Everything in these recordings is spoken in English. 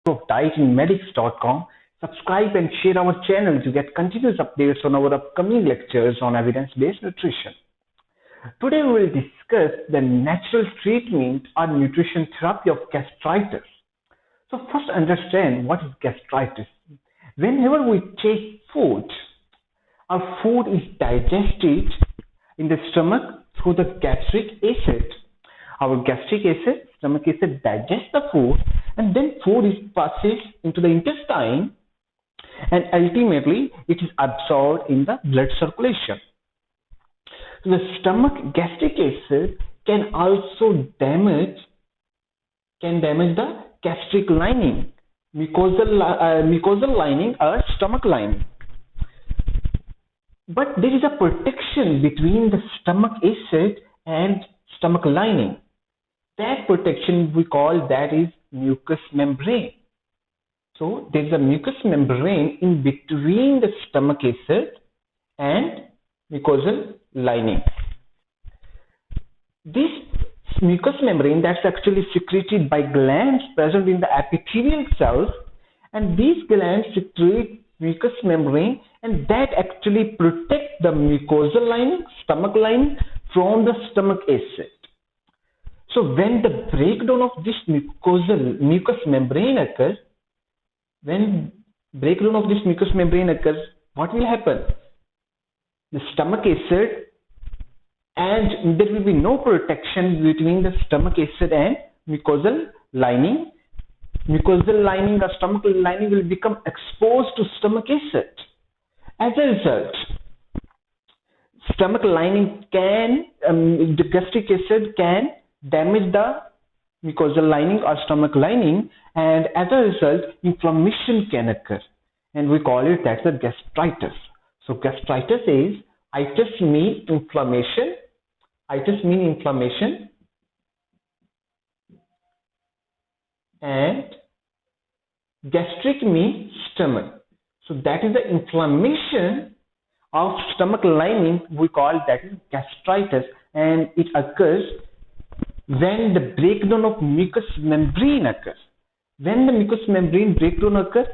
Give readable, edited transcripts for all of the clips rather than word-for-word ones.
of dietandmedics.com. Subscribe and share our channel to get continuous updates on our upcoming lectures on evidence-based nutrition. Today we will discuss the natural treatment or nutrition therapy of gastritis. So first understand what is gastritis. Whenever we take food, our food is digested in the stomach through the gastric acid. Our gastric acid, stomach acid digests the food, and then food is passed into the intestine, and ultimately it is absorbed in the blood circulation. So the stomach gastric acid can also damage the gastric lining, mucosal lining or stomach lining. But there is a protection between the stomach acid and stomach lining. That protection we call that is mucous membrane. So there is a mucous membrane in between the stomach acid and mucosal lining. This mucous membrane that's actually secreted by glands present in the epithelial cells, and these glands secrete mucous membrane, and that actually protects the mucosal lining, stomach lining from the stomach acid. So when the breakdown of this mucous membrane occurs, what will happen? The stomach acid, and there will be no protection between the stomach acid and mucosal lining. Mucosal lining or stomach lining will become exposed to stomach acid. As a result, stomach lining the gastric acid can damage the mucosal lining or stomach lining, and as a result, inflammation can occur, and we call it that's a gastritis. So gastritis is itis mean inflammation. Itis mean inflammation, and gastric means stomach. So that is the inflammation of stomach lining. We call that is gastritis, and it occurs when the breakdown of mucous membrane occurs. When the mucous membrane breakdown occurs,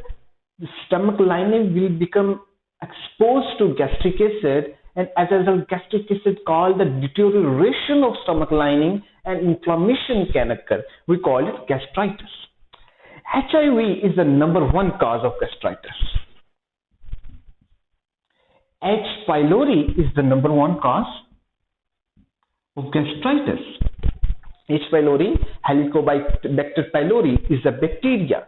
the stomach lining will become exposed to gastric acid, and as a result, gastric acid called the deterioration of stomach lining, and inflammation can occur. We call it gastritis. HIV is the number one cause of gastritis. H. pylori is the number one cause of gastritis. H. pylori, Helicobacter pylori, is a bacteria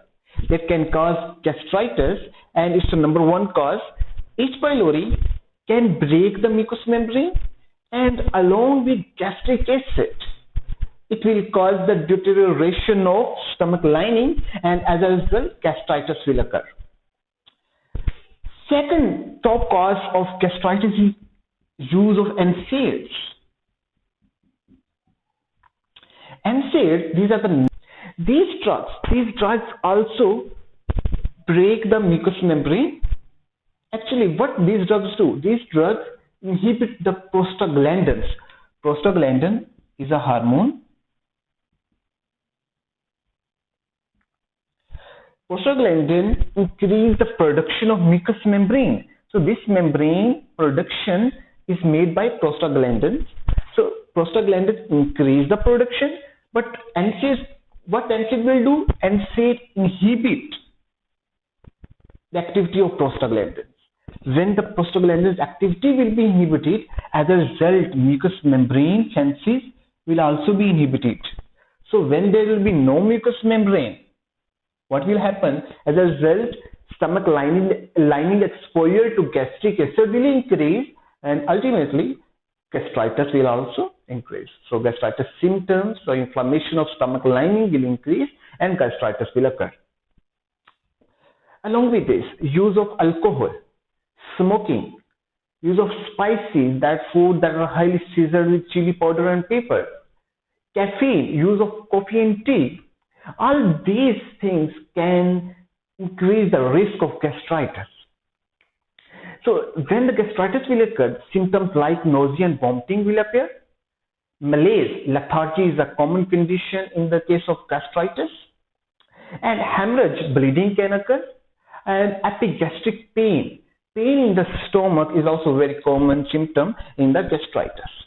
that can cause gastritis, and it's the number one cause. H. pylori can break the mucous membrane, and along with gastric acid, it will cause the deterioration of stomach lining, and as a result, gastritis will occur. Second top cause of gastritis is use of NSAIDs. NSAIDs, these drugs also break the mucous membrane. Actually, what these drugs do, these drugs inhibit the prostaglandins. Prostaglandin is a hormone. Prostaglandin increases the production of mucous membrane. So this membrane production is made by prostaglandins. So prostaglandins increase the production, but what NSAID will do? NSAID inhibit the activity of prostaglandins. When the prostaglandins activity will be inhibited, as a result, mucous membrane chances will also be inhibited. So when there will be no mucous membrane, what will happen? As a result, stomach lining exposure to gastric acid will increase, and ultimately gastritis will also increase. So gastritis symptoms or inflammation of stomach lining will increase, and gastritis will occur. Along with this, use of alcohol, smoking, use of spices, that food that are highly seasoned with chili powder and pepper, caffeine, use of coffee and tea, all these things can increase the risk of gastritis. So when the gastritis will occur, symptoms like nausea and vomiting will appear. Malaise, lethargy is a common condition in the case of gastritis. And hemorrhage, bleeding can occur, and epigastric pain. Pain in the stomach is also a very common symptom in the gastritis.